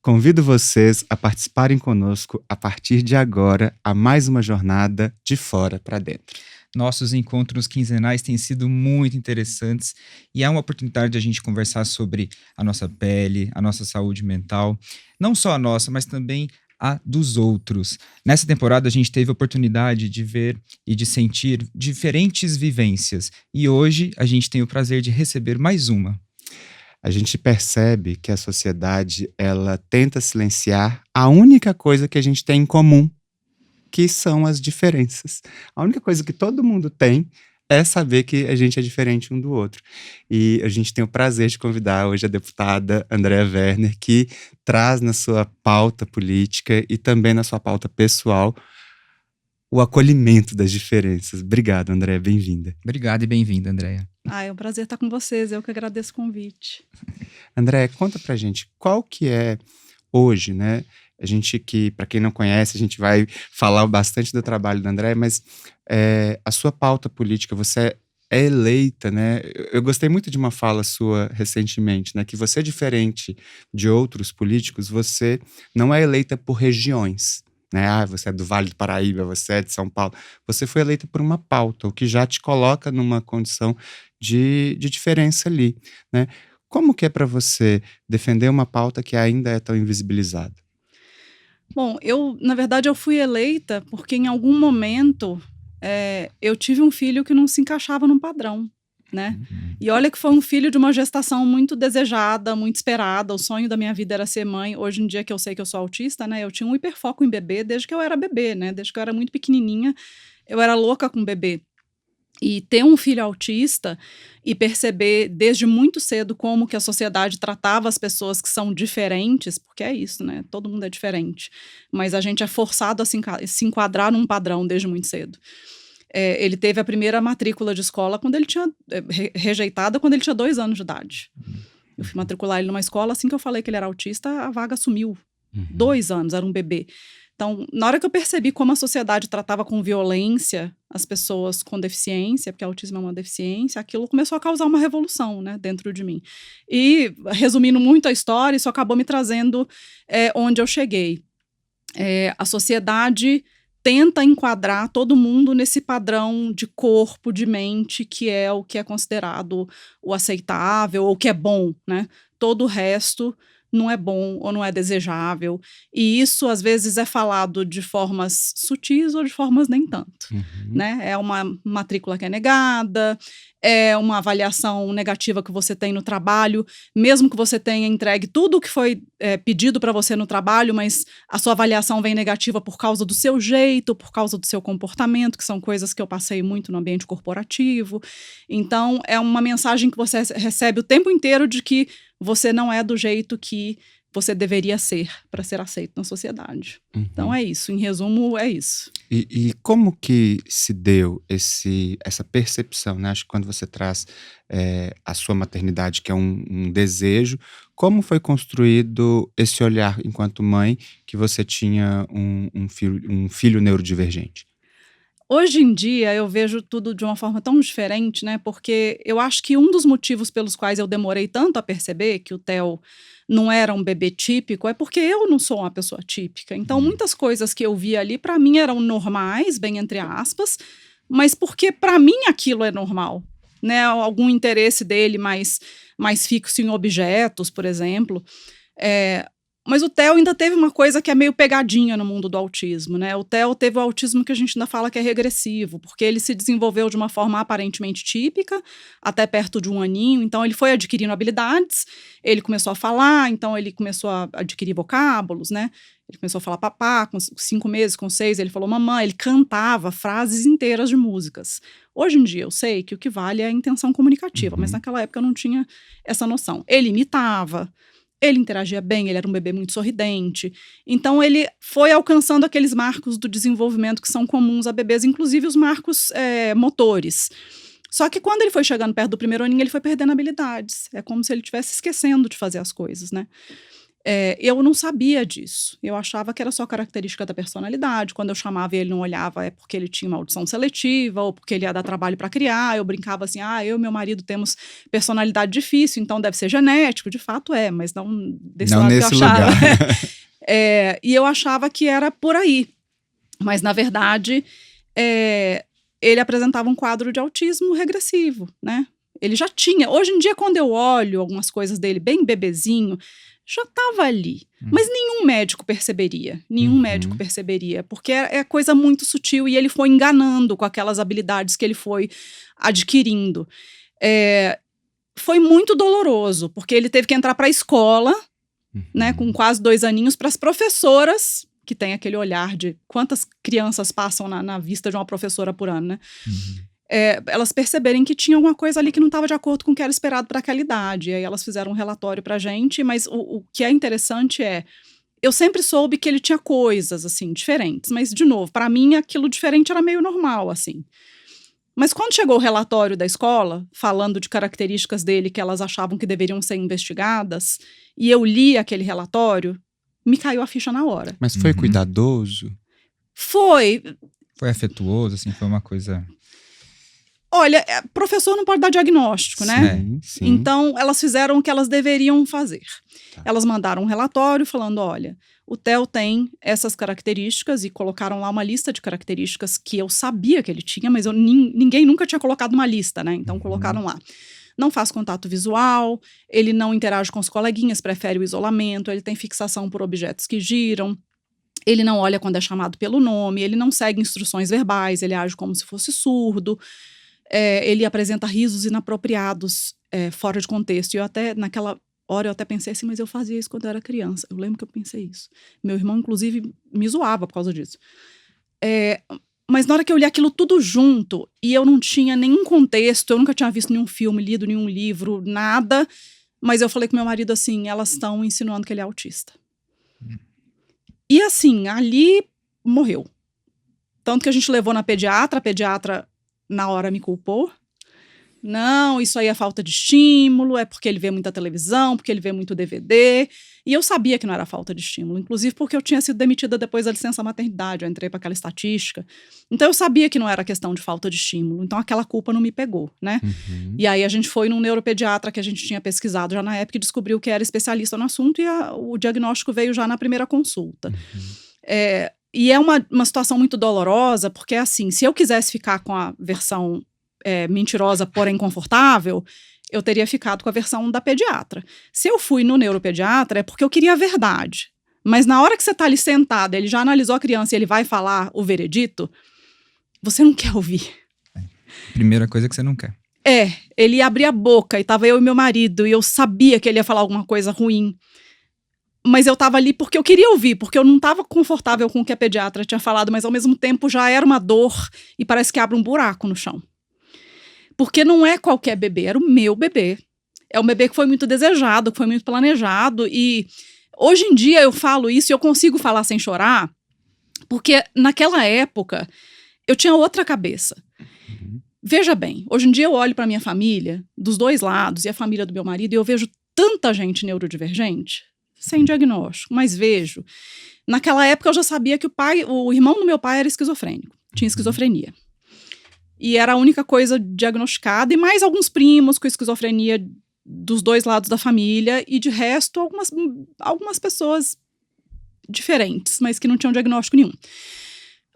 Convido vocês a participarem conosco a partir de agora a mais uma jornada de fora para dentro. Nossos encontros quinzenais têm sido muito interessantes e é uma oportunidade de a gente conversar sobre a nossa pele, a nossa saúde mental, não só a nossa, mas também a dos outros. Nessa temporada a gente teve a oportunidade de ver e de sentir diferentes vivências e hoje a gente tem o prazer de receber mais uma. A gente percebe que a sociedade, ela tenta silenciar a única coisa que a gente tem em comum, que são as diferenças. A única coisa que todo mundo tem é saber que a gente é diferente um do outro. E a gente tem o prazer de convidar hoje a deputada Andréa Werner, que traz na sua pauta política e também na sua pauta pessoal o acolhimento das diferenças. Obrigado, Andréa, bem-vinda. Obrigado e bem-vinda, Andréa. É um prazer estar com vocês, eu que agradeço o convite. Andréa, conta pra gente qual que é hoje, né? A gente que, para quem não conhece, a gente vai falar bastante do trabalho da Andréa, mas a sua pauta política, você é eleita, né? Eu gostei muito de uma fala sua recentemente, né? Que você é diferente de outros políticos, você não é eleita por regiões, né? Ah, você é do Vale do Paraíba, você é de São Paulo. Você foi eleita por uma pauta, o que já te coloca numa condição de diferença ali, né? Como que é para você defender uma pauta que ainda é tão invisibilizada? Bom, na verdade, eu fui eleita porque em algum momento eu tive um filho que não se encaixava num padrão, né? E olha que foi um filho de uma gestação muito desejada, muito esperada. O sonho da minha vida era ser mãe. Hoje em dia que eu sei que eu sou autista, né? Eu tinha um hiperfoco em bebê desde que eu era bebê, né? Desde que eu era muito pequenininha, eu era louca com bebê. E ter um filho autista e perceber desde muito cedo como que a sociedade tratava as pessoas que são diferentes, porque é isso, né? Todo mundo é diferente. Mas a gente é forçado a se enquadrar num padrão desde muito cedo. Ele teve a primeira matrícula de escola quando ele tinha rejeitada quando ele tinha 2 anos de idade. Eu fui matricular ele numa escola, assim que eu falei que ele era autista, a vaga sumiu. 2 anos, era um bebê. Então, na hora que eu percebi como a sociedade tratava com violência as pessoas com deficiência, porque autismo é uma deficiência, aquilo começou a causar uma revolução, né, dentro de mim. E, resumindo muito a história, isso acabou me trazendo onde eu cheguei. A sociedade tenta enquadrar todo mundo nesse padrão de corpo, de mente, que é o que é considerado o aceitável, ou o que é bom, né? Todo o resto não é bom ou não é desejável. E isso, às vezes, é falado de formas sutis ou de formas nem tanto. Né? É uma matrícula que é negada, é uma avaliação negativa que você tem no trabalho, mesmo que você tenha entregue tudo o que foi pedido para você no trabalho, mas a sua avaliação vem negativa por causa do seu jeito, por causa do seu comportamento, que são coisas que eu passei muito no ambiente corporativo. Então, é uma mensagem que você recebe o tempo inteiro de que você não é do jeito que você deveria ser para ser aceito na sociedade. Então é isso, em resumo é isso. E como que se deu essa percepção, né? Acho que quando você traz a sua maternidade, que é um desejo, como foi construído esse olhar enquanto mãe que você tinha um filho neurodivergente? Hoje em dia eu vejo tudo de uma forma tão diferente, né? Porque eu acho que um dos motivos pelos quais eu demorei tanto a perceber que o Theo não era um bebê típico é porque eu não sou uma pessoa típica. Então muitas coisas que eu via ali para mim eram normais, bem entre aspas, mas porque para mim aquilo é normal, né? Algum interesse dele mais fixo em objetos, por exemplo. Mas o Theo ainda teve uma coisa que é meio pegadinha no mundo do autismo, né? O Theo teve o autismo que a gente ainda fala que é regressivo, porque ele se desenvolveu de uma forma aparentemente típica, até perto de 1 aninho, então ele foi adquirindo habilidades, ele começou a falar, então ele começou a adquirir vocábulos, né? Ele começou a falar papá, com 5 meses, com 6, ele falou mamãe, ele cantava frases inteiras de músicas. Hoje em dia eu sei que o que vale é a intenção comunicativa, mas naquela época eu não tinha essa noção. Ele imitava, ele interagia bem, ele era um bebê muito sorridente. Então, ele foi alcançando aqueles marcos do desenvolvimento que são comuns a bebês, inclusive os marcos motores. Só que quando ele foi chegando perto do 1º aninho, ele foi perdendo habilidades. É como se ele estivesse esquecendo de fazer as coisas, né? Eu não sabia disso. Eu achava que era só característica da personalidade. Quando eu chamava e ele não olhava, é porque ele tinha uma audição seletiva ou porque ele ia dar trabalho para criar. Eu brincava assim, eu e meu marido temos personalidade difícil, então deve ser genético. De fato mas não desse lado nesse que eu achava. lugar. E eu achava que era por aí. Mas, na verdade, ele apresentava um quadro de autismo regressivo, né? Ele já tinha. Hoje em dia, quando eu olho algumas coisas dele, bem bebezinho, já estava ali. Mas nenhum médico perceberia. Nenhum médico perceberia. Porque é coisa muito sutil e ele foi enganando com aquelas habilidades que ele foi adquirindo. Foi muito doloroso, porque ele teve que entrar para a escola, né, com quase 2 aninhos, para as professoras, que tem aquele olhar de quantas crianças passam na vista de uma professora por ano, né? Elas perceberem que tinha alguma coisa ali que não estava de acordo com o que era esperado para aquela idade. E aí elas fizeram um relatório para a gente, mas o que é interessante eu sempre soube que ele tinha coisas, assim, diferentes. Mas, de novo, para mim, aquilo diferente era meio normal, assim. Mas quando chegou o relatório da escola, falando de características dele que elas achavam que deveriam ser investigadas, e eu li aquele relatório, me caiu a ficha na hora. Mas foi cuidadoso? Foi. Foi afetuoso, assim, foi uma coisa... Olha, professor não pode dar diagnóstico, né? Sim. Então, elas fizeram o que elas deveriam fazer. Tá. Elas mandaram um relatório falando, olha, o Theo tem essas características e colocaram lá uma lista de características que eu sabia que ele tinha, mas ninguém nunca tinha colocado uma lista, né? Então, colocaram lá. Não faz contato visual, ele não interage com os coleguinhas, prefere o isolamento, ele tem fixação por objetos que giram, ele não olha quando é chamado pelo nome, ele não segue instruções verbais, ele age como se fosse surdo, ele apresenta risos inapropriados fora de contexto. E naquela hora, eu até pensei assim, mas eu fazia isso quando eu era criança. Eu lembro que eu pensei isso. Meu irmão, inclusive, me zoava por causa disso. Mas na hora que eu li aquilo tudo junto, e eu não tinha nenhum contexto, eu nunca tinha visto nenhum filme, lido nenhum livro, nada, mas eu falei com meu marido assim, elas estão insinuando que ele é autista. E assim, ali morreu. Tanto que a gente levou na pediatra, a pediatra na hora me culpou. Não, isso aí é falta de estímulo, é porque ele vê muita televisão, porque ele vê muito DVD. E eu sabia que não era falta de estímulo, inclusive porque eu tinha sido demitida depois da licença maternidade, eu entrei para aquela estatística. Então eu sabia que não era questão de falta de estímulo, então aquela culpa não me pegou, né? E aí a gente foi num neuropediatra que a gente tinha pesquisado já na época e descobriu que era especialista no assunto e o diagnóstico veio já na primeira consulta. E é uma situação muito dolorosa, porque assim, se eu quisesse ficar com a versão mentirosa, porém confortável, eu teria ficado com a versão da pediatra. Se eu fui no neuropediatra, é porque eu queria a verdade. Mas na hora que você está ali sentada, ele já analisou a criança e ele vai falar o veredito, você não quer ouvir. Primeira coisa que você não quer. Ele ia abrir a boca e tava eu e meu marido, e eu sabia que ele ia falar alguma coisa ruim. Mas eu tava ali porque eu queria ouvir, porque eu não tava confortável com o que a pediatra tinha falado, mas ao mesmo tempo já era uma dor e parece que abre um buraco no chão. Porque não é qualquer bebê, era o meu bebê. É um bebê que foi muito desejado, que foi muito planejado. E hoje em dia eu falo isso e eu consigo falar sem chorar, porque naquela época eu tinha outra cabeça. Veja bem, hoje em dia eu olho para minha família, dos dois lados, e a família do meu marido, e eu vejo tanta gente neurodivergente, sem diagnóstico, mas vejo. Naquela época eu já sabia que o irmão do meu pai era esquizofrênico, tinha esquizofrenia. E era a única coisa diagnosticada, e mais alguns primos com esquizofrenia dos dois lados da família, e de resto algumas pessoas diferentes, mas que não tinham diagnóstico nenhum.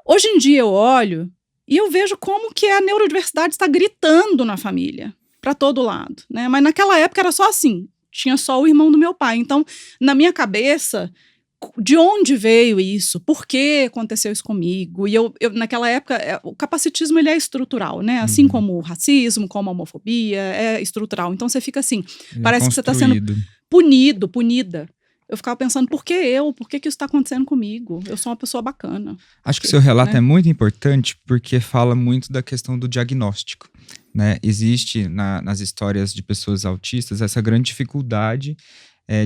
Hoje em dia eu olho e eu vejo como que a neurodiversidade está gritando na família, para todo lado, né? Mas naquela época era só assim, tinha só o irmão do meu pai. Então, na minha cabeça, de onde veio isso? Por que aconteceu isso comigo? E eu naquela época, o capacitismo ele é estrutural, né? Assim como o racismo, como a homofobia, é estrutural. Então você fica assim, parece que você está sendo punida. Eu ficava pensando, por que eu? Por que isso está acontecendo comigo? Eu sou uma pessoa bacana. Acho que o seu relato é muito importante porque fala muito da questão do diagnóstico, né? Existe nas histórias de pessoas autistas essa grande dificuldade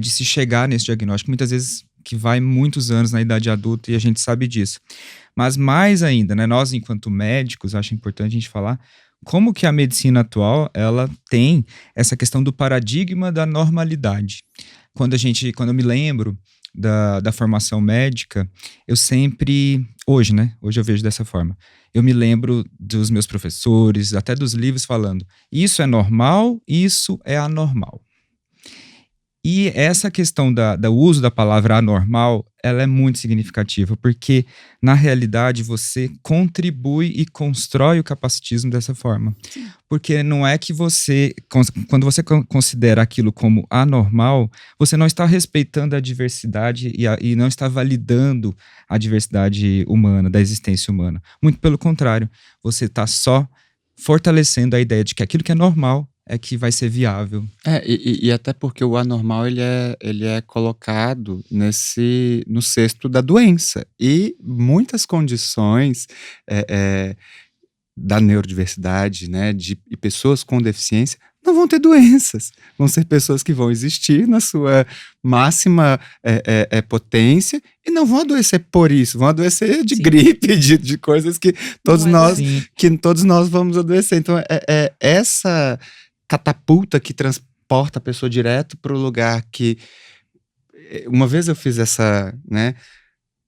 de se chegar nesse diagnóstico, muitas vezes que vai muitos anos na idade adulta e a gente sabe disso. Mas mais ainda, né? Nós enquanto médicos, acho importante a gente falar como que a medicina atual, ela tem essa questão do paradigma da normalidade. Quando eu me lembro da formação médica, eu sempre, hoje, né? Hoje eu vejo dessa forma. Eu me lembro dos meus professores, até dos livros falando, isso é normal, isso é anormal. E essa questão do uso da palavra anormal, ela é muito significativa, porque, na realidade, você contribui e constrói o capacitismo dessa forma. Porque não é que quando você considera aquilo como anormal, você não está respeitando a diversidade e não está validando a diversidade humana, da existência humana. Muito pelo contrário, você está só fortalecendo a ideia de que aquilo que é normal é que vai ser viável. E até porque o anormal ele é colocado no cesto da doença. E muitas condições da neurodiversidade, né, e pessoas com deficiência não vão ter doenças. Vão ser pessoas que vão existir na sua máxima potência e não vão adoecer por isso. Vão adoecer de gripe, de coisas que todos nós vamos adoecer. Então, essa catapulta que transporta a pessoa direto para o lugar que... Uma vez eu fiz essa, né?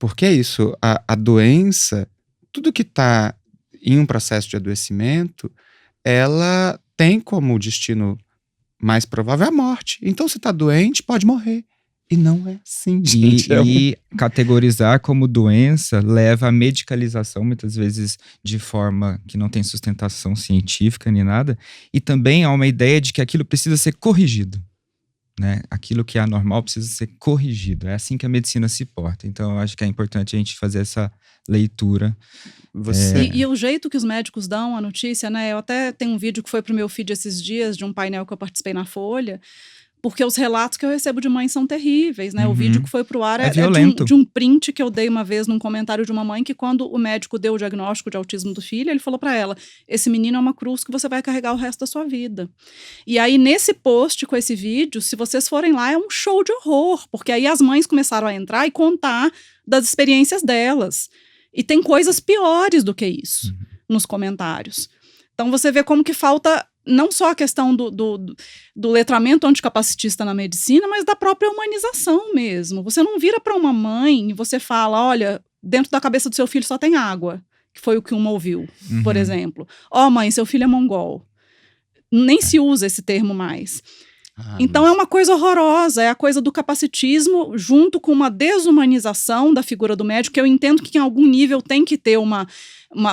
Porque é isso, a doença, tudo que está em um processo de adoecimento, ela tem como destino mais provável a morte. Então, se está doente, pode morrer. E não é assim, gente. E categorizar como doença leva à medicalização, muitas vezes de forma que não tem sustentação científica nem nada, e também há uma ideia de que aquilo precisa ser corrigido, né? Aquilo que é anormal precisa ser corrigido. É assim que a medicina se porta. Então, eu acho que é importante a gente fazer essa leitura. E o jeito que os médicos dão a notícia, né? Eu até tenho um vídeo que foi pro meu feed esses dias, de um painel que eu participei na Folha, porque os relatos que eu recebo de mães são terríveis, né? O vídeo que foi pro ar é de um print que eu dei uma vez num comentário de uma mãe que, quando o médico deu o diagnóstico de autismo do filho, ele falou para ela, esse menino é uma cruz que você vai carregar o resto da sua vida. E aí, nesse post com esse vídeo, se vocês forem lá, é um show de horror, porque aí as mães começaram a entrar e contar das experiências delas. E tem coisas piores do que isso nos comentários. Então, você vê como que falta não só a questão do letramento anticapacitista na medicina, mas da própria humanização mesmo. Você não vira para uma mãe e você fala, olha, dentro da cabeça do seu filho só tem água, que foi o que uma ouviu, por exemplo. Ó, mãe, seu filho é mongol. Nem se usa esse termo mais. Então, é uma coisa horrorosa, é a coisa do capacitismo junto com uma desumanização da figura do médico, que eu entendo que em algum nível tem que ter uma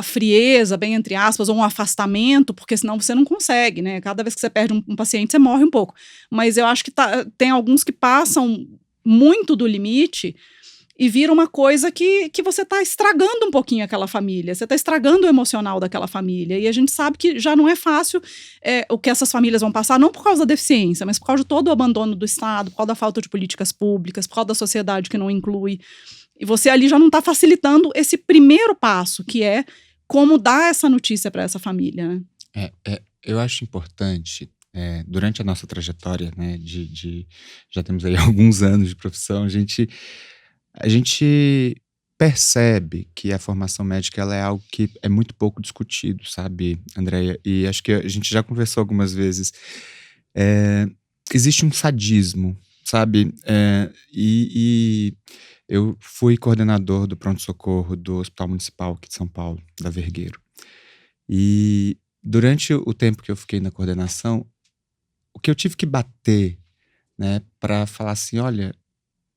frieza, bem entre aspas, ou um afastamento, porque senão você não consegue, né? Cada vez que você perde um paciente, você morre um pouco. Mas eu acho que tem alguns que passam muito do limite e vira uma coisa que você está estragando um pouquinho aquela família, você está estragando o emocional daquela família, e a gente sabe que já não é fácil o que essas famílias vão passar, não por causa da deficiência, mas por causa de todo o abandono do Estado, por causa da falta de políticas públicas, por causa da sociedade que não inclui. E você ali já não está facilitando esse primeiro passo, que é como dar essa notícia para essa família, né? Eu acho importante, durante a nossa trajetória, né, já temos aí alguns anos de profissão, a gente percebe que a formação médica ela é algo que é muito pouco discutido, sabe, Andréia? E acho que a gente já conversou algumas vezes. Existe um sadismo, sabe? E eu fui coordenador do pronto-socorro do Hospital Municipal aqui de São Paulo, da Vergueiro. E durante o tempo que eu fiquei na coordenação, o que eu tive que bater, né, para falar assim, olha,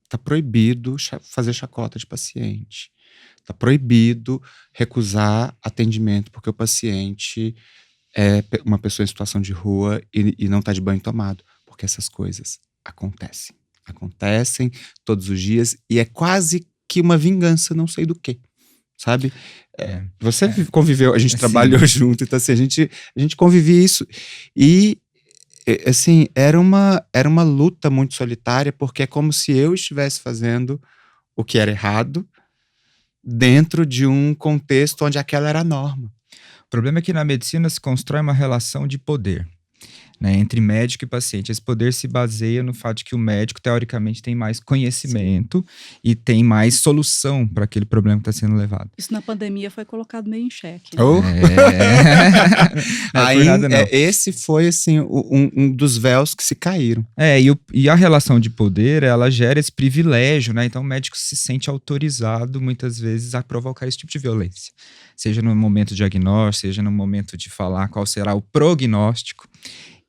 tá proibido fazer chacota de paciente. Tá proibido recusar atendimento porque o paciente é uma pessoa em situação de rua e não tá de banho tomado. Porque essas coisas acontecem. Acontecem todos os dias e é quase que uma vingança, não sei do quê, sabe? Você conviveu, a gente trabalhou junto, então assim, a gente convivia isso e assim, era uma luta muito solitária, porque é como se eu estivesse fazendo o que era errado dentro de um contexto onde aquela era a norma. O problema é que na medicina se constrói uma relação de poder. né, entre médico e paciente. Esse poder se baseia no fato de que o médico, teoricamente, tem mais conhecimento e tem mais solução para aquele problema que está sendo levado. Isso na pandemia foi colocado meio em xeque. Né? Oh. Não é por Aí, nada, não. esse foi assim, um dos véus que se caíram. E a relação de poder, ela gera esse privilégio, né? Então o médico se sente autorizado, muitas vezes, a provocar esse tipo de violência. Seja no momento diagnóstico, seja no momento de falar qual será o prognóstico.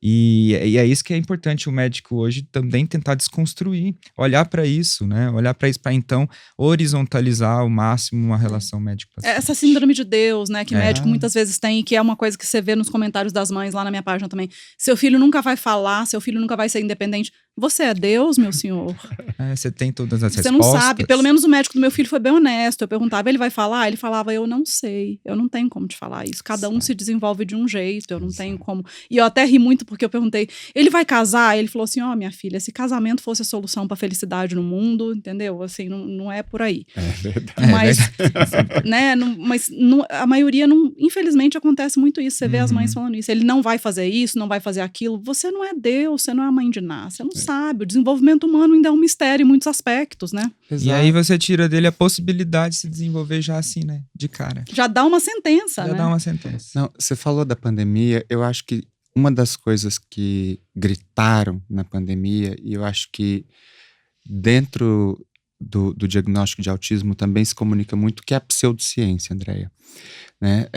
E é isso que é importante o médico hoje também tentar desconstruir, olhar para isso, né? Olhar para isso para então horizontalizar ao máximo uma relação médico-paciente. Essa síndrome de Deus, né, que médico muitas vezes tem, e que é uma coisa que você vê nos comentários das mães lá na minha página também. Seu filho nunca vai falar, seu filho nunca vai ser independente. Você é Deus, meu senhor? Você tem todas as Você respostas. não sabe. Pelo menos o médico do meu filho foi bem honesto. Eu perguntava, ele vai falar? Ele falava, eu não sei. Eu não tenho como te falar isso. Cada um se desenvolve de um jeito. Eu não tenho como. E eu até ri muito porque eu perguntei, ele vai casar? Ele falou assim, minha filha, se casamento fosse a solução para felicidade no mundo, entendeu? Assim, não é por aí. É verdade. Mas, né, a maioria não, infelizmente acontece muito isso. Você vê as mães falando isso. Ele não vai fazer isso, não vai fazer aquilo. Você não é Deus, você não é a mãe de Ná. Você não sabe. O desenvolvimento humano ainda é um mistério em muitos aspectos, né? E aí você tira dele a possibilidade de se desenvolver já assim, né? De cara. Já dá uma sentença, Já né? dá uma sentença. Não, você falou da pandemia, eu acho que uma das coisas que gritaram na pandemia, e eu acho que dentro do diagnóstico de autismo também se comunica muito, que é a pseudociência, Andréia. Né?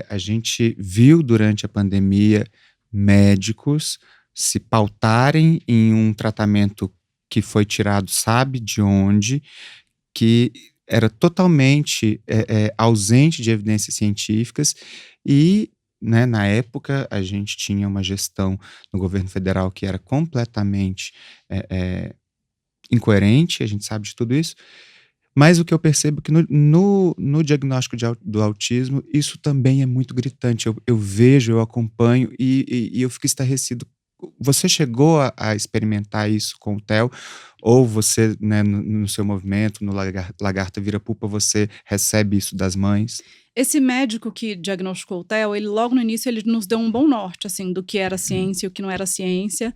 A gente viu durante a pandemia médicos se pautarem em um tratamento que foi tirado, sabe de onde, que era totalmente ausente de evidências científicas e, né, na época, a gente tinha uma gestão no governo federal que era completamente incoerente, a gente sabe de tudo isso, mas o que eu percebo é que no diagnóstico do autismo, isso também é muito gritante. Eu vejo, eu acompanho e eu fico estarrecido. Você chegou a experimentar isso com o Theo? Ou você, né, no seu movimento, no Lagarta Vira Pupa, você recebe isso das mães? Esse médico que diagnosticou o Theo, ele logo no início ele nos deu um bom norte, assim, do que era ciência e o que não era ciência.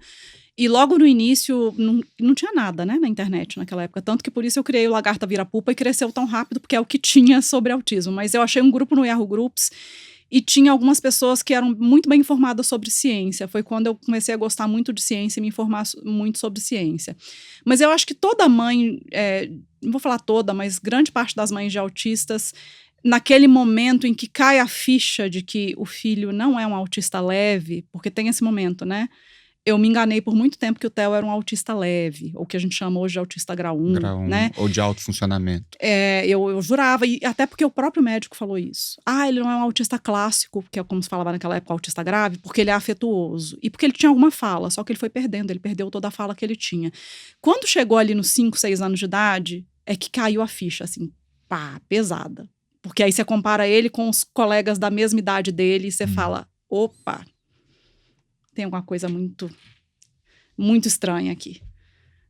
E logo no início não tinha nada, né, na internet naquela época. Tanto que por isso eu criei o Lagarta Vira Pupa e cresceu tão rápido, porque é o que tinha sobre autismo. Mas eu achei um grupo no Yahoo Groups e tinha algumas pessoas que eram muito bem informadas sobre ciência. Foi quando eu comecei a gostar muito de ciência e me informar muito sobre ciência. Mas eu acho que toda mãe, não vou falar toda, mas grande parte das mães de autistas, naquele momento em que cai a ficha de que o filho não é um autista leve, porque tem esse momento, né? Eu me enganei por muito tempo que o Theo era um autista leve, ou que a gente chama hoje de autista grau 1, né? Ou de alto funcionamento. Eu jurava, e até porque o próprio médico falou isso. Ele não é um autista clássico, que é como se falava naquela época, autista grave, porque ele é afetuoso. E porque ele tinha alguma fala, só que ele foi perdendo, ele perdeu toda a fala que ele tinha. Quando chegou ali nos 5, 6 anos de idade, é que caiu a ficha, assim, pá, pesada. Porque aí você compara ele com os colegas da mesma idade dele e você fala, opa, tem alguma coisa muito, muito estranha aqui,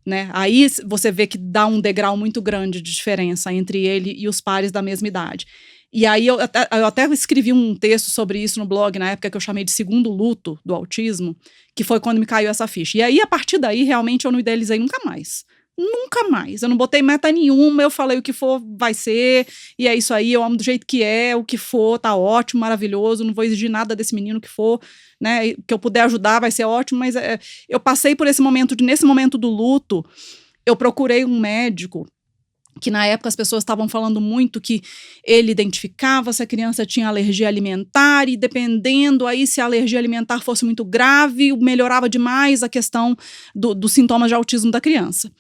né? Aí você vê que dá um degrau muito grande de diferença entre ele e os pares da mesma idade. E aí eu até escrevi um texto sobre isso no blog, na época que eu chamei de segundo luto do autismo, que foi quando me caiu essa ficha. E aí, a partir daí, realmente eu não idealizei nunca mais. Nunca mais. Eu não botei meta nenhuma, eu falei o que for vai ser, e é isso aí, eu amo do jeito que é, o que for, tá ótimo, maravilhoso, não vou exigir nada desse menino que for, né, que eu puder ajudar vai ser ótimo, mas eu passei por esse momento, nesse momento do luto, eu procurei um médico, que na época as pessoas estavam falando muito que ele identificava se a criança tinha alergia alimentar e dependendo aí se a alergia alimentar fosse muito grave, melhorava demais a questão dos sintomas de autismo da criança.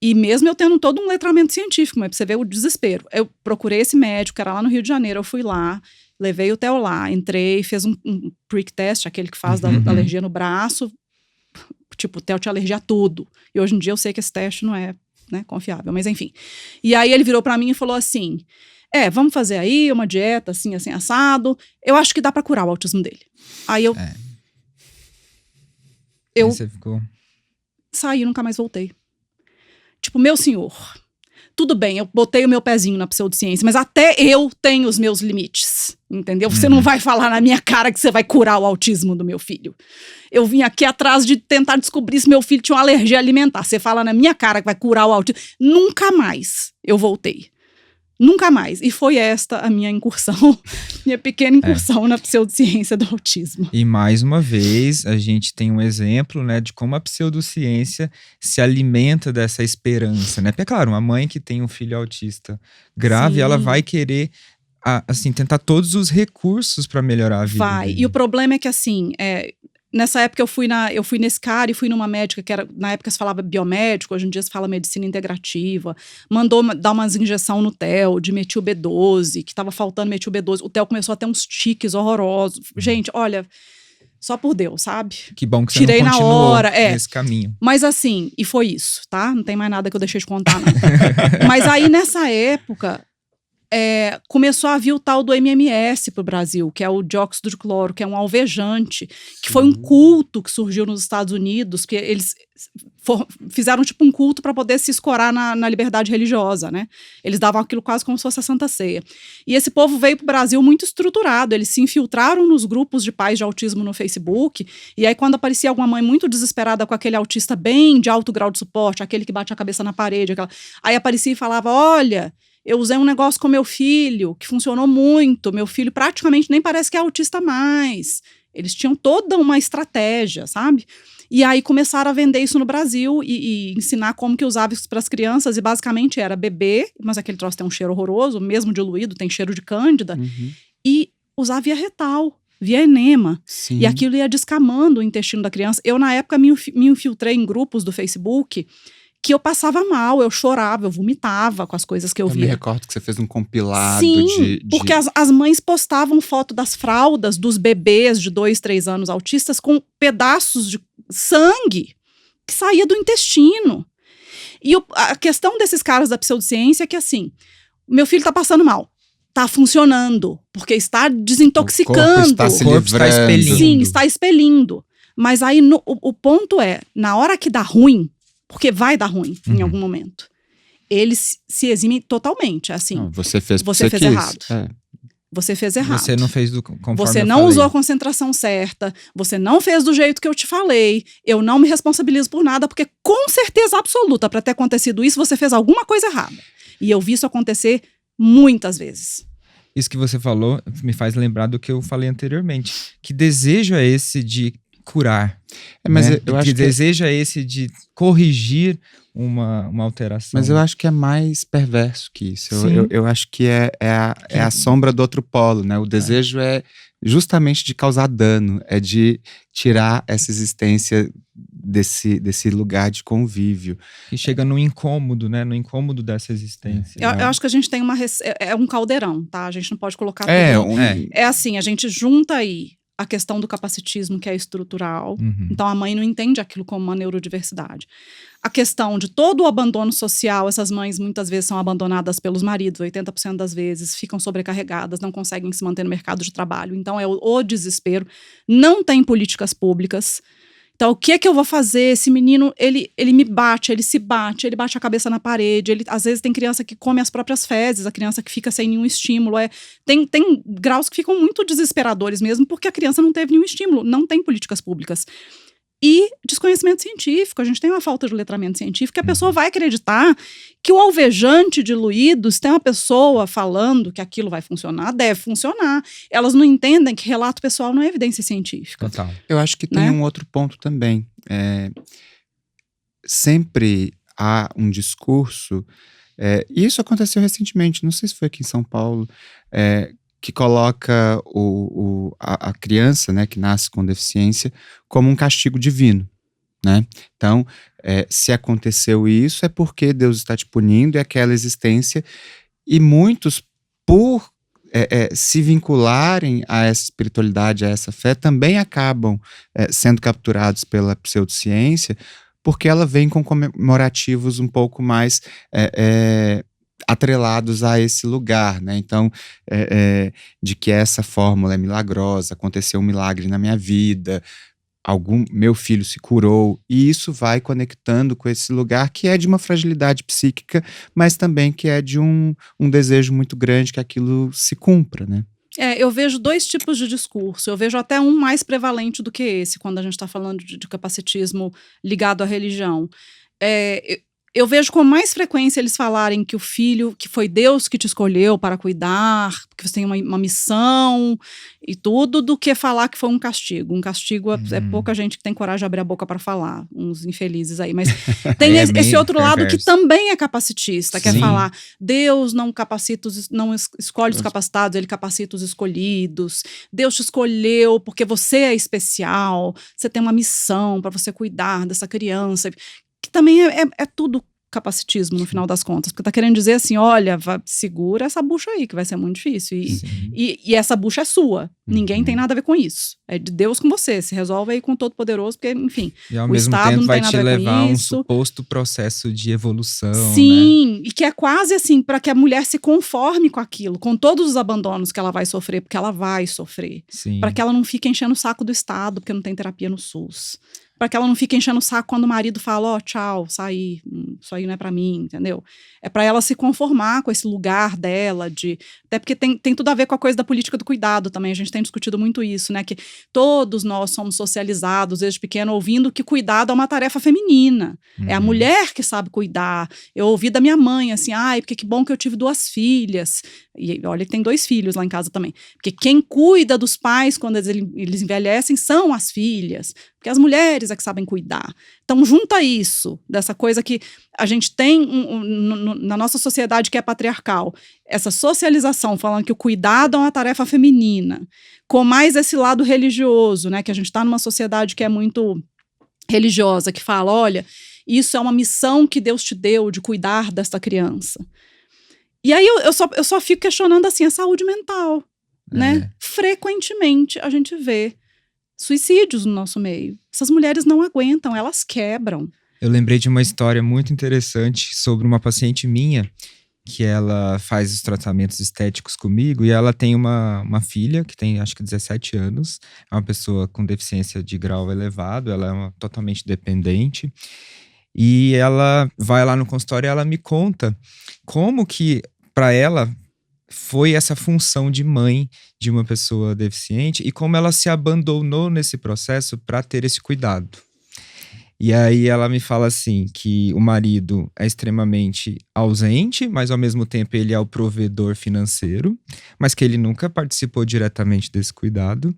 E mesmo eu tendo todo um letramento científico, mas pra você ver o desespero. Eu procurei esse médico, que era lá no Rio de Janeiro, eu fui lá, levei o Theo lá, entrei, fez um prick test, aquele que faz da alergia no braço, tipo, o Theo tinha alergia a tudo. E hoje em dia eu sei que esse teste não é, né, confiável, mas enfim. E aí ele virou pra mim e falou assim, vamos fazer aí uma dieta assim, assim, assado, eu acho que dá pra curar o autismo dele. Aí eu... Aí você ficou... saí e nunca mais voltei. Tipo, meu senhor, tudo bem, eu botei o meu pezinho na pseudociência, mas até eu tenho os meus limites, entendeu? Você não vai falar na minha cara que você vai curar o autismo do meu filho. Eu vim aqui atrás de tentar descobrir se meu filho tinha uma alergia alimentar. Você fala na minha cara que vai curar o autismo. Nunca mais eu voltei. Nunca mais. E foi esta a minha incursão, minha pequena incursão na pseudociência do autismo. E mais uma vez, a gente tem um exemplo, né, de como a pseudociência se alimenta dessa esperança, né? Porque, claro, uma mãe que tem um filho autista grave, Sim. ela vai querer, assim, tentar todos os recursos para melhorar a vida dele. E o problema é que, assim, nessa época eu fui nesse cara e fui numa médica que era, na época se falava biomédico, hoje em dia se fala medicina integrativa, mandou dar umas injeção no TEL de metil B12, que tava faltando metil B12, o TEL começou a ter uns tiques horrorosos. Gente, olha, só por Deus, sabe? Que bom que você Tirei não na continuou hora, nesse caminho. Mas assim, e foi isso, tá? Não tem mais nada que eu deixei de contar, não. Mas aí nessa época começou a vir o tal do MMS pro Brasil, que é o dióxido de cloro, que é um alvejante, que foi um culto que surgiu nos Estados Unidos, que eles fizeram tipo um culto para poder se escorar na liberdade religiosa, né? Eles davam aquilo quase como se fosse a Santa Ceia. E esse povo veio pro Brasil muito estruturado, eles se infiltraram nos grupos de pais de autismo no Facebook, e aí quando aparecia alguma mãe muito desesperada com aquele autista bem de alto grau de suporte, aquele que bate a cabeça na parede, aí aparecia e falava, olha, eu usei um negócio com meu filho, que funcionou muito, meu filho praticamente nem parece que é autista mais. Eles tinham toda uma estratégia, sabe? E aí começaram a vender isso no Brasil e ensinar como que usava isso para as crianças, e basicamente era beber, mas aquele troço tem um cheiro horroroso, mesmo diluído, tem cheiro de cândida, e usar via retal, via enema. Sim. E aquilo ia descamando o intestino da criança. Eu, na época, me infiltrei em grupos do Facebook que eu passava mal, eu chorava, eu vomitava com as coisas que eu via. Eu me recordo que você fez um compilado Sim, porque as mães postavam foto das fraldas dos bebês de 2, 3 anos autistas com pedaços de sangue que saía do intestino. E a questão desses caras da pseudociência é que, assim, meu filho tá passando mal, tá funcionando, porque está desintoxicando. O corpo está se corpo está livrando. expelindo. Sim, está expelindo. Mas aí o ponto é, na hora que dá ruim, porque vai dar ruim em algum momento, eles se eximem totalmente, assim. Não, você fez você fez quis. errado. Você fez errado. Você não fez conforme Você eu não falei. usou a concentração certa, você não fez do jeito que eu te falei, eu não me responsabilizo por nada, porque com certeza absoluta, para ter acontecido isso, você fez alguma coisa errada. E eu vi isso acontecer muitas vezes. Isso que você falou me faz lembrar do que eu falei anteriormente. Que desejo é esse de curar? Mas né? eu acho que desejo é esse de corrigir uma alteração. Mas eu acho que é mais perverso que isso. Sim. Eu acho que é a sombra do outro polo, né? O desejo é justamente de causar dano, é de tirar essa existência desse lugar de convívio. Que chega no incômodo, né? No incômodo dessa existência. Eu acho que a gente tem é um caldeirão, tá? A gente não pode colocar tudo. É assim, a gente junta aí a questão do capacitismo, que é estrutural. Então, a mãe não entende aquilo como uma neurodiversidade. A questão de todo o abandono social, essas mães muitas vezes são abandonadas pelos maridos, 80% das vezes, ficam sobrecarregadas, não conseguem se manter no mercado de trabalho. Então, é o desespero. Não tem políticas públicas. Então, o que é que eu vou fazer? Esse menino, ele me bate, ele bate a cabeça na parede, às vezes tem criança que come as próprias fezes, a criança que fica sem nenhum estímulo. Tem graus que ficam muito desesperadores mesmo, porque a criança não teve nenhum estímulo, não tem políticas públicas. E desconhecimento científico, a gente tem uma falta de letramento científico, a pessoa vai acreditar que o alvejante diluído, se tem uma pessoa falando que aquilo vai funcionar, deve funcionar. Elas não entendem que relato pessoal não é evidência científica. Total. Eu acho que tem um outro ponto também. Sempre há um discurso, e isso aconteceu recentemente, não sei se foi aqui em São Paulo, que coloca a criança, né, que nasce com deficiência como um castigo divino, né? Então, se aconteceu isso, é porque Deus está te punindo, é aquela existência, e muitos, por se vincularem a essa espiritualidade, a essa fé, também acabam sendo capturados pela pseudociência, porque ela vem com comemorativos um pouco mais atrelados a esse lugar, né? Então, de que essa fórmula é milagrosa, aconteceu um milagre na minha vida. meu filho se curou, e isso vai conectando com esse lugar que é de uma fragilidade psíquica, mas também que é de um desejo muito grande que aquilo se cumpra, né? Eu vejo dois tipos de discurso. Eu vejo até um mais prevalente do que esse, quando a gente está falando de capacitismo ligado à religião. Eu vejo com mais frequência eles falarem que o filho, que foi Deus que te escolheu para cuidar, que você tem uma missão e tudo, do que falar que foi um castigo. Um castigo é pouca gente que tem coragem de abrir a boca para falar, uns infelizes aí. Mas tem esse outro lado que também é capacitista, que é falar, Deus não escolhe os capacitados, ele capacita os escolhidos. Deus te escolheu porque você é especial, você tem uma missão para você cuidar dessa criança. Que também é tudo capacitismo, no final das contas. Porque tá querendo dizer assim, olha, segura essa bucha aí, que vai ser muito difícil. E essa bucha é sua. Ninguém tem nada a ver com isso. É de Deus com você. Se resolve aí com o Todo-Poderoso, porque, enfim, e ao o mesmo Estado tempo não vai tem te nada a ver levar com a um isso. suposto processo de evolução, Sim, né? E que é quase assim, para que a mulher se conforme com aquilo, com todos os abandonos que ela vai sofrer, porque ela vai sofrer. Para que ela não fique enchendo o saco do Estado, porque não tem terapia no SUS. Para que ela não fique enchendo o saco quando o marido fala, tchau, saí, isso aí não é para mim, entendeu? É para ela se conformar com esse lugar dela, até porque tem tudo a ver com a coisa da política do cuidado também, a gente tem discutido muito isso, né, que todos nós somos socializados desde pequeno ouvindo que cuidado é uma tarefa feminina, é a mulher que sabe cuidar. Eu ouvi da minha mãe, assim, porque que bom que eu tive 2 filhas, e olha que tem 2 filhos lá em casa também, porque quem cuida dos pais quando eles envelhecem são as filhas, porque as mulheres é que sabem cuidar. Então, junta isso, dessa coisa que a gente tem na nossa sociedade que é patriarcal, essa socialização falando que o cuidado é uma tarefa feminina, com mais esse lado religioso, né, que a gente está numa sociedade que é muito religiosa, que fala, olha, isso é uma missão que Deus te deu de cuidar desta criança. E aí eu só fico questionando assim, a saúde mental, né? Frequentemente a gente vê suicídios no nosso meio. Essas mulheres não aguentam, elas quebram. Eu lembrei de uma história muito interessante sobre uma paciente minha, que ela faz os tratamentos estéticos comigo, e ela tem uma filha que tem acho que 17 anos, é uma pessoa com deficiência de grau elevado, ela é totalmente dependente, e ela vai lá no consultório e ela me conta como que para ela foi essa função de mãe de uma pessoa deficiente e como ela se abandonou nesse processo para ter esse cuidado. E aí ela me fala assim, que o marido é extremamente ausente, mas ao mesmo tempo ele é o provedor financeiro, mas que ele nunca participou diretamente desse cuidado.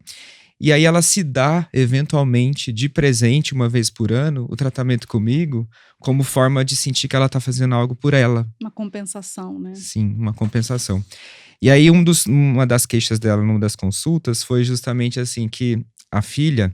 E aí ela se dá, eventualmente, de presente, uma vez por ano, o tratamento comigo, como forma de sentir que ela tá fazendo algo por ela. Uma compensação, né? Sim, uma compensação. E aí uma das queixas dela, numa das consultas, foi justamente assim, que a filha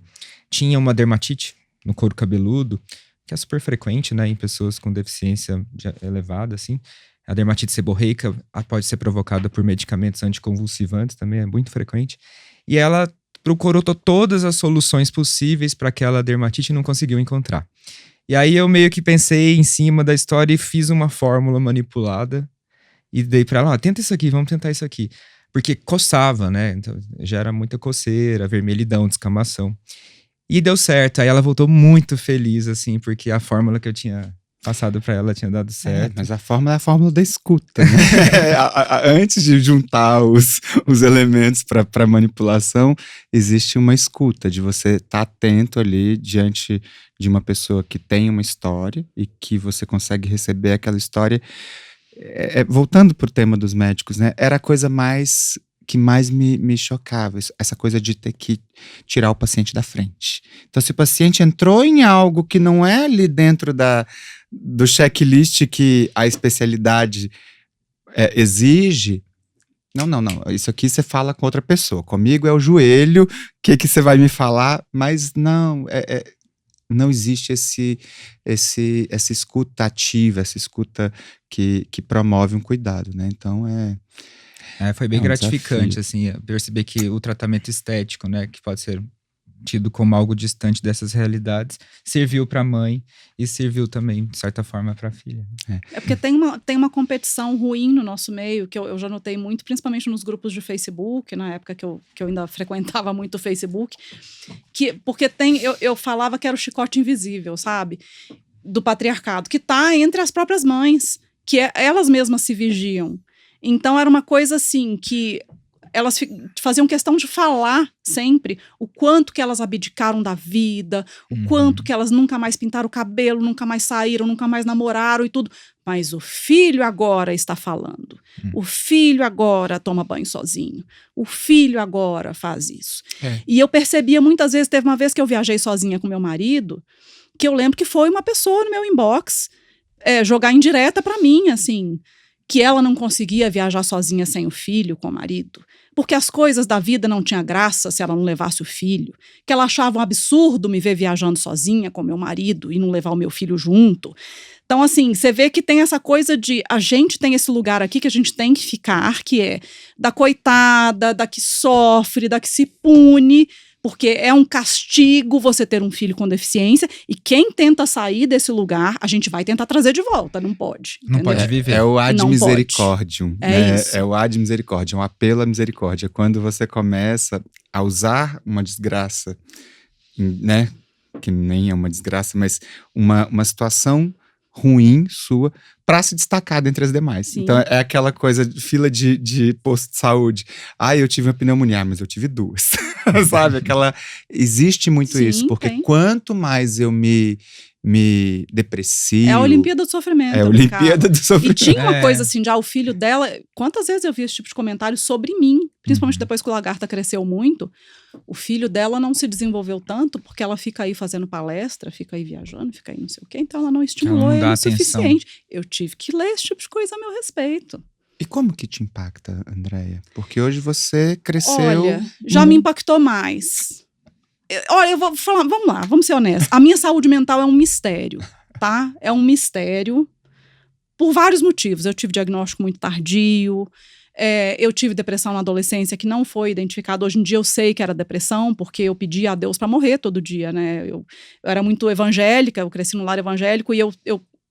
tinha uma dermatite no couro cabeludo, que é super frequente, né, em pessoas com deficiência elevada, assim. A dermatite seborreica pode ser provocada por medicamentos anticonvulsivantes, também é muito frequente. E ela procurou todas as soluções possíveis para aquela dermatite e não conseguiu encontrar. E aí eu meio que pensei em cima da história e fiz uma fórmula manipulada e dei para ela, tenta isso aqui, vamos tentar isso aqui. Porque coçava, né? Então, já era muita coceira, vermelhidão, descamação. E deu certo. Aí ela voltou muito feliz, assim, porque a fórmula que eu tinha passado para ela tinha dado certo. Mas a fórmula é a fórmula da escuta, né? Antes de juntar os elementos para manipulação, existe uma escuta, de você estar atento ali diante de uma pessoa que tem uma história e que você consegue receber aquela história. Voltando para o tema dos médicos, né? Era a coisa que mais me chocava, essa coisa de ter que tirar o paciente da frente. Então, se o paciente entrou em algo que não é ali dentro do checklist que a especialidade exige, não, isso aqui você fala com outra pessoa, comigo é o joelho, o que você vai me falar? Mas não, não existe essa escuta ativa, essa escuta que promove um cuidado, né? Então, foi bem gratificante, desafio. assim, perceber que o tratamento estético, né, que pode ser tido como algo distante dessas realidades, serviu para a mãe e serviu também, de certa forma, para a filha. É porque tem uma competição ruim no nosso meio, que eu já notei muito, principalmente nos grupos de Facebook, na época que eu ainda frequentava muito o Facebook, porque eu falava que era o chicote invisível, sabe? Do patriarcado, que está entre as próprias mães, elas mesmas se vigiam. Então era uma coisa assim, que elas faziam questão de falar sempre o quanto que elas abdicaram da vida, o quanto que elas nunca mais pintaram o cabelo, nunca mais saíram, nunca mais namoraram e tudo. Mas o filho agora está falando. O filho agora toma banho sozinho. O filho agora faz isso. E eu percebia muitas vezes, teve uma vez que eu viajei sozinha com meu marido, que eu lembro que foi uma pessoa no meu inbox jogar indireta para mim, assim, que ela não conseguia viajar sozinha sem o filho, com o marido, porque as coisas da vida não tinham graça se ela não levasse o filho, que ela achava um absurdo me ver viajando sozinha com meu marido e não levar o meu filho junto. Então, assim, você vê que tem essa coisa de a gente tem esse lugar aqui que a gente tem que ficar, que é da coitada, da que sofre, da que se pune, porque é um castigo você ter um filho com deficiência, e quem tenta sair desse lugar, a gente vai tentar trazer de volta, não pode. Não pode viver. É o ad Não misericordium. É isso. É o ad misericordium, um apelo à misericórdia. Quando você começa a usar uma desgraça, né, que nem é uma desgraça, mas uma situação ruim sua para se destacar dentre as demais. Sim. Então é aquela coisa de fila de posto de saúde. Eu tive uma pneumonia, mas eu tive 2. Sabe? Existe muito Sim, isso, porque tem. quanto mais eu me deprecio... É a Olimpíada do Sofrimento. É a Olimpíada do Sofrimento. E tinha uma coisa assim, já o filho dela... Quantas vezes eu vi esse tipo de comentário sobre mim? Principalmente depois que o Lagarta cresceu muito. O filho dela não se desenvolveu tanto porque ela fica aí fazendo palestra, fica aí viajando, fica aí não sei o quê. Então ela não estimulou ele o suficiente. Eu tive que ler esse tipo de coisa a meu respeito. E como que te impacta, Andréia? Porque hoje você cresceu... Olha, já me impactou mais. Olha, eu vou falar, vamos lá, vamos ser honestos. A minha saúde mental é um mistério, tá? É um mistério por vários motivos. Eu tive diagnóstico muito tardio, eu tive depressão na adolescência que não foi identificada. Hoje em dia eu sei que era depressão, porque eu pedia a Deus para morrer todo dia, né? Eu era muito evangélica, eu cresci num lar evangélico e eu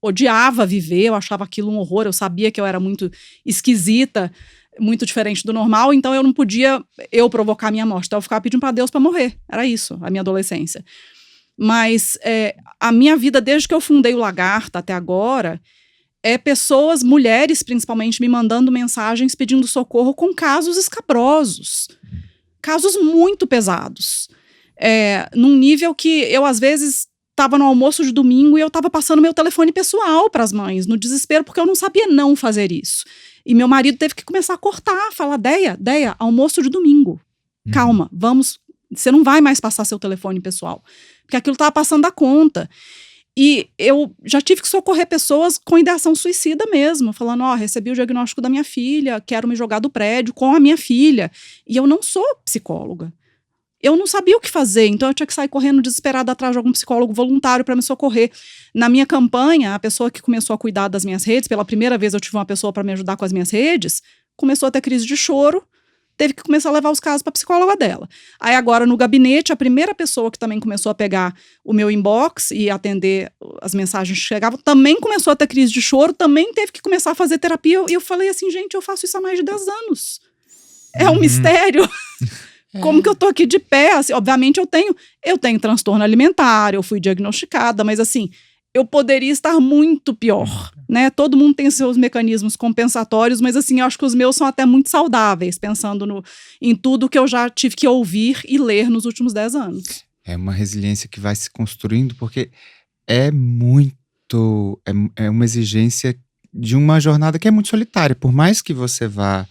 odiava viver, eu achava aquilo um horror, eu sabia que eu era muito esquisita, muito diferente do normal, então eu não podia provocar a minha morte, então eu ficava pedindo para Deus para morrer, era isso, a minha adolescência. Mas a minha vida, desde que eu fundei o Lagarta até agora, pessoas, mulheres principalmente, me mandando mensagens pedindo socorro com casos escabrosos, casos muito pesados, num nível que eu às vezes estava no almoço de domingo e eu estava passando meu telefone pessoal para as mães, no desespero, porque eu não sabia não fazer isso. E meu marido teve que começar a cortar, falar, Deia, almoço de domingo. Calma, vamos, você não vai mais passar seu telefone pessoal. Porque aquilo estava passando da conta. E eu já tive que socorrer pessoas com ideação suicida mesmo, falando, recebi o diagnóstico da minha filha, quero me jogar do prédio com a minha filha. E eu não sou psicóloga. Eu não sabia o que fazer, então eu tinha que sair correndo desesperada atrás de algum psicólogo voluntário para me socorrer. Na minha campanha, a pessoa que começou a cuidar das minhas redes, pela primeira vez eu tive uma pessoa para me ajudar com as minhas redes, começou a ter crise de choro, teve que começar a levar os casos para a psicóloga dela. Aí agora no gabinete, a primeira pessoa que também começou a pegar o meu inbox e atender as mensagens que chegavam, também começou a ter crise de choro, também teve que começar a fazer terapia. E eu falei assim, gente, eu faço isso há mais de 10 anos. É um mistério. Como que eu tô aqui de pé? Assim, obviamente eu tenho transtorno alimentar, eu fui diagnosticada, mas assim, eu poderia estar muito pior, né? Todo mundo tem seus mecanismos compensatórios, mas assim, eu acho que os meus são até muito saudáveis, pensando em tudo que eu já tive que ouvir e ler nos últimos 10 anos. É uma resiliência que vai se construindo, porque é muito... É uma exigência de uma jornada que é muito solitária. Por mais que você vá...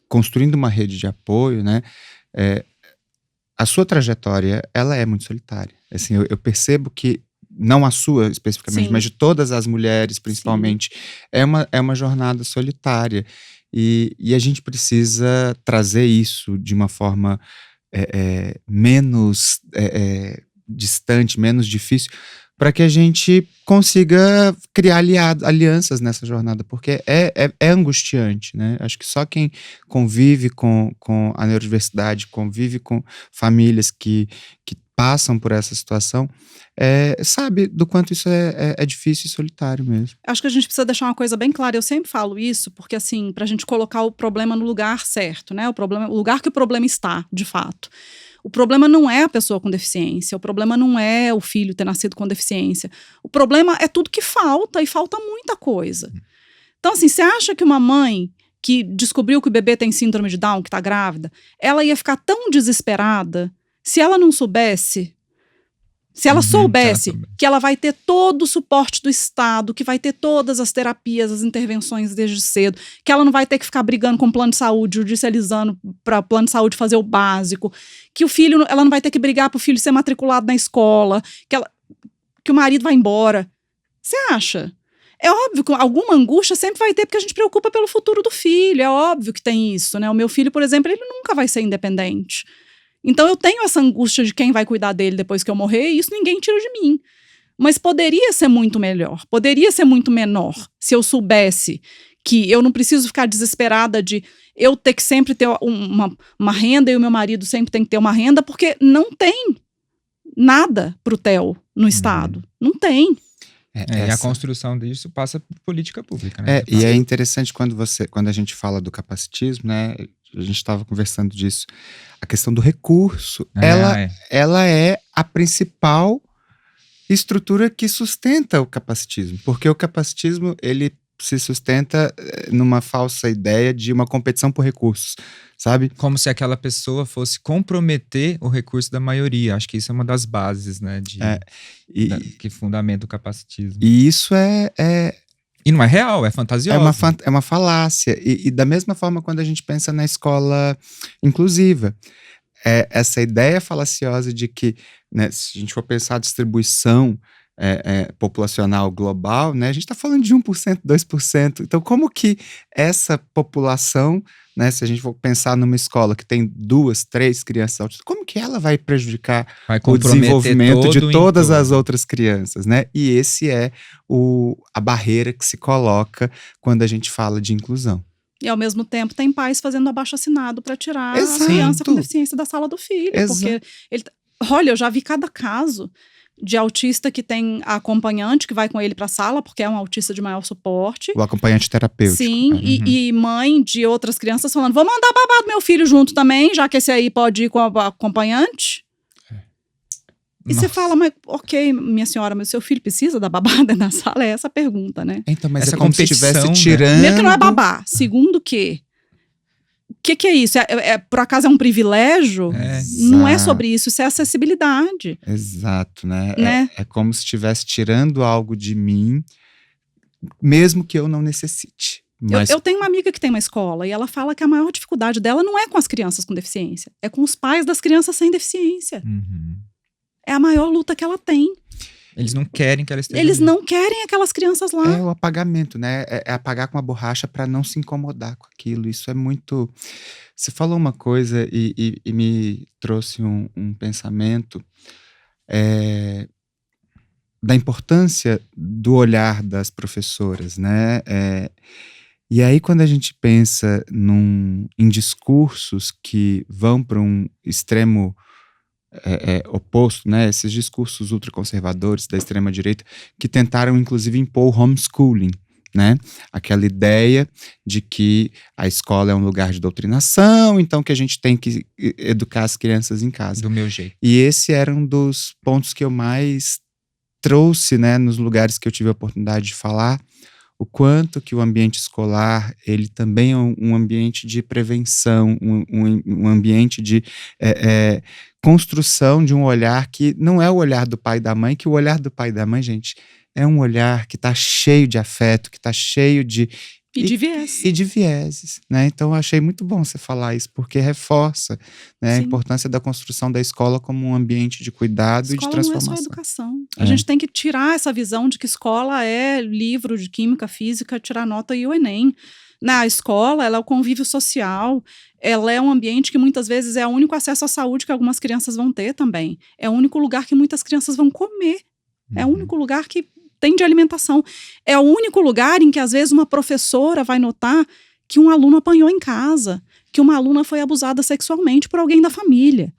construindo uma rede de apoio, né? A sua trajetória, ela é muito solitária. Assim, eu percebo que, não a sua especificamente, Sim. mas de todas as mulheres, principalmente, é uma jornada solitária. E a gente precisa trazer isso de uma forma menos distante, menos difícil, para que a gente consiga criar alianças nessa jornada, porque é angustiante, né? Acho que só quem convive com a neurodiversidade, convive com famílias que passam por essa situação, sabe do quanto isso é difícil e solitário mesmo. Acho que a gente precisa deixar uma coisa bem clara. Eu sempre falo isso, porque assim, pra gente colocar o problema no lugar certo, né? O lugar que o problema está, de fato. O problema não é a pessoa com deficiência, o problema não é o filho ter nascido com deficiência. O problema é tudo que falta, e falta muita coisa. Então, assim, você acha que uma mãe que descobriu que o bebê tem síndrome de Down, que tá grávida, ela ia ficar tão desesperada se ela não soubesse? Se ela soubesse que ela vai ter todo o suporte do Estado, que vai ter todas as terapias, as intervenções desde cedo, que ela não vai ter que ficar brigando com o plano de saúde, judicializando para o plano de saúde fazer o básico, que o filho, ela não vai ter que brigar para o filho ser matriculado na escola, que o marido vai embora. Você acha? É óbvio que alguma angústia sempre vai ter, porque a gente preocupa pelo futuro do filho, é óbvio que tem isso, né? O meu filho, por exemplo, ele nunca vai ser independente. Então eu tenho essa angústia de quem vai cuidar dele depois que eu morrer, e isso ninguém tira de mim. Mas poderia ser muito melhor, poderia ser muito menor, se eu soubesse que eu não preciso ficar desesperada de eu ter que sempre ter uma renda e o meu marido sempre tem que ter uma renda, porque não tem nada pro Theo no Estado. Não tem. E a construção disso passa por política pública, né? E é interessante quando a gente fala do capacitismo, né? A gente estava conversando disso. A questão do recurso, ela é a principal estrutura que sustenta o capacitismo, porque o capacitismo, ele se sustenta numa falsa ideia de uma competição por recursos, sabe? Como se aquela pessoa fosse comprometer o recurso da maioria. Acho que isso é uma das bases, né, que fundamenta o capacitismo. E isso E não é real, é fantasioso. É uma falácia. E da mesma forma, quando a gente pensa na escola inclusiva, essa ideia falaciosa de que, né, se a gente for pensar a distribuição populacional global, né, a gente está falando de 1%, 2%. Então, como que essa população, né, se a gente for pensar numa escola que tem 2, 3 crianças autistas, como que ela vai prejudicar o desenvolvimento de todas as outras crianças, né? E esse é a barreira que se coloca quando a gente fala de inclusão. E ao mesmo tempo tem pais fazendo abaixo-assinado para tirar a criança com deficiência da sala do filho. Porque olha, eu já vi cada caso de autista que tem a acompanhante que vai com ele para a sala, porque é um autista de maior suporte. O acompanhante terapêutico. Sim, e mãe de outras crianças falando, vou mandar babá do meu filho junto também, já que esse aí pode ir com a acompanhante. E você fala, mas ok, minha senhora, mas o seu filho precisa da babá dentro da sala? É essa a pergunta, né? Então, mas essa é como se estivesse tirando... Primeiro que não é babá. Segundo que... O que é isso? Por acaso é um privilégio? Não é sobre isso, isso é acessibilidade. Exato, né? É como se estivesse tirando algo de mim, mesmo que eu não necessite. Mas... Eu tenho uma amiga que tem uma escola e ela fala que a maior dificuldade dela não é com as crianças com deficiência, é com os pais das crianças sem deficiência. É a maior luta que ela tem. Eles não querem que ela esteja Eles ali. não querem aquelas crianças lá. É o apagamento, né? É apagar com a borracha para não se incomodar com aquilo. Isso é muito... Você falou uma coisa e me trouxe um pensamento da importância do olhar das professoras, né? E aí, quando a gente pensa em discursos que vão para um extremo oposto, né? Esses discursos ultraconservadores da extrema-direita que tentaram, inclusive, impor o homeschooling, né? Aquela ideia de que a escola é um lugar de doutrinação, então que a gente tem que educar as crianças em casa. Do meu jeito. E esse era um dos pontos que eu mais trouxe, né, nos lugares que eu tive a oportunidade de falar, o quanto que o ambiente escolar, ele também é um ambiente de prevenção, um ambiente de construção de um olhar que não é o olhar do pai e da mãe, que o olhar do pai e da mãe, gente, é um olhar que está cheio de afeto, que está cheio de... E de viés. E de vieses, né? Então eu achei muito bom você falar isso, porque reforça, né, a importância da construção da escola como um ambiente de cuidado e de transformação. Não é só educação. A gente tem que tirar essa visão de que escola é livro de química, física, tirar nota e o Enem. Na escola, ela é o convívio social, ela é um ambiente que muitas vezes é o único acesso à saúde que algumas crianças vão ter também. É o único lugar que muitas crianças vão comer. É o único lugar que tem de alimentação. É o único lugar em que, às vezes, uma professora vai notar que um aluno apanhou em casa, que uma aluna foi abusada sexualmente por alguém da família.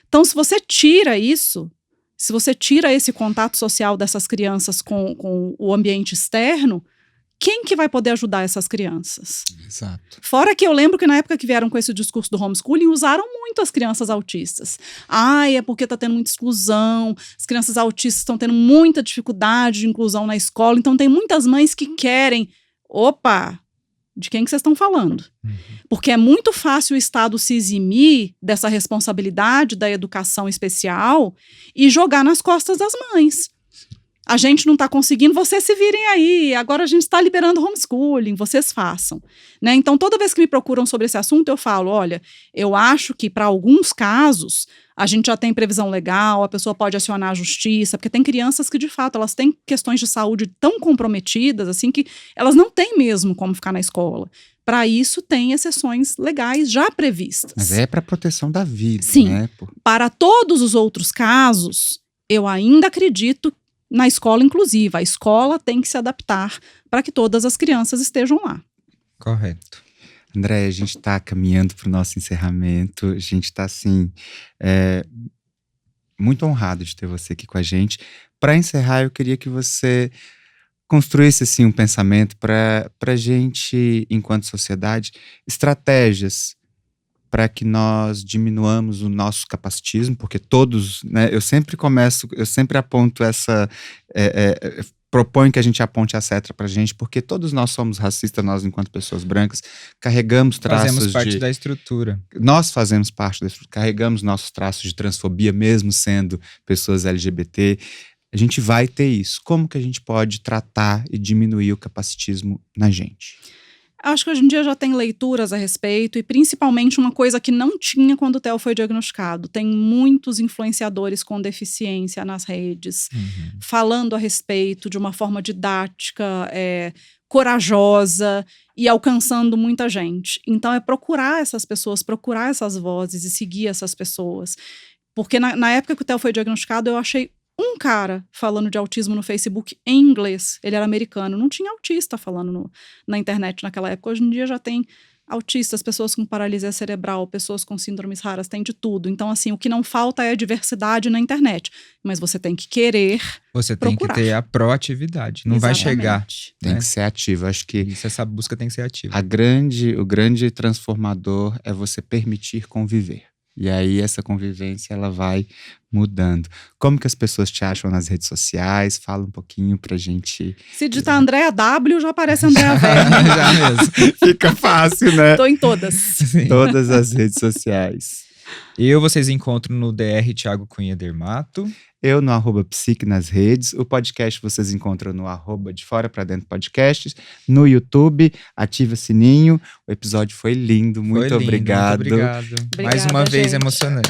Então, se você tira isso, se você tira esse contato social dessas crianças com o ambiente externo, quem que vai poder ajudar essas crianças? Exato. Fora que eu lembro que na época que vieram com esse discurso do homeschooling, usaram muito as crianças autistas. É porque está tendo muita exclusão, as crianças autistas estão tendo muita dificuldade de inclusão na escola, então tem muitas mães que querem... Opa, de quem que vocês estão falando? Porque é muito fácil o Estado se eximir dessa responsabilidade da educação especial e jogar nas costas das mães. A gente não está conseguindo, vocês se virem aí, agora a gente está liberando homeschooling, vocês façam. Né? Então, toda vez que me procuram sobre esse assunto, eu falo, olha, eu acho que para alguns casos, a gente já tem previsão legal, a pessoa pode acionar a justiça, porque tem crianças que, de fato, elas têm questões de saúde tão comprometidas, assim, que elas não têm mesmo como ficar na escola. Para isso, tem exceções legais já previstas. Mas é para proteção da vida, sim, né? Para todos os outros casos, eu ainda acredito na escola inclusiva. A escola tem que se adaptar para que todas as crianças estejam lá. Correto. André, a gente está caminhando para o nosso encerramento. A gente está, assim, muito honrado de ter você aqui com a gente. Para encerrar, eu queria que você construísse, assim, um pensamento para a gente, enquanto sociedade, estratégias para que nós diminuamos o nosso capacitismo, porque todos, né, eu sempre aponto essa, proponho que a gente aponte a seta para a gente, porque todos nós somos racistas, nós enquanto pessoas brancas, carregamos traços Fazemos parte da estrutura. Nós fazemos parte da estrutura, carregamos nossos traços de transfobia, mesmo sendo pessoas LGBT, a gente vai ter isso. Como que a gente pode tratar e diminuir o capacitismo na gente? Acho que hoje em dia já tem leituras a respeito e principalmente uma coisa que não tinha quando o Theo foi diagnosticado. Tem muitos influenciadores com deficiência nas redes, falando a respeito de uma forma didática, corajosa e alcançando muita gente. Então é procurar essas pessoas, procurar essas vozes e seguir essas pessoas. Porque na época que o Theo foi diagnosticado, eu achei um cara falando de autismo no Facebook em inglês. Ele era americano. Não tinha autista falando na internet naquela época. Hoje em dia já tem autistas, pessoas com paralisia cerebral, pessoas com síndromes raras, tem de tudo. Então, assim, o que não falta é diversidade na internet. Mas você tem que querer Você procurar. tem que ter a proatividade. Não vai chegar. Tem né? que ser ativo. Acho que essa busca tem que ser ativa. o grande transformador é você permitir conviver. E aí essa convivência ela vai mudando. Como que as pessoas te acham nas redes sociais? Fala um pouquinho pra gente. Se digitar Andréa W, já aparece Andréa Werner. Já mesmo. Fica fácil, né? Tô em todas. Sim. Todas as redes sociais. Vocês encontram no DR Thiago Cunha Dermato. Eu no @psique nas redes. O podcast vocês encontram no @de fora pra dentro podcasts. No YouTube, ativa sininho. O episódio foi lindo, muito obrigado. Muito obrigado. Mais uma vez gente. emocionante.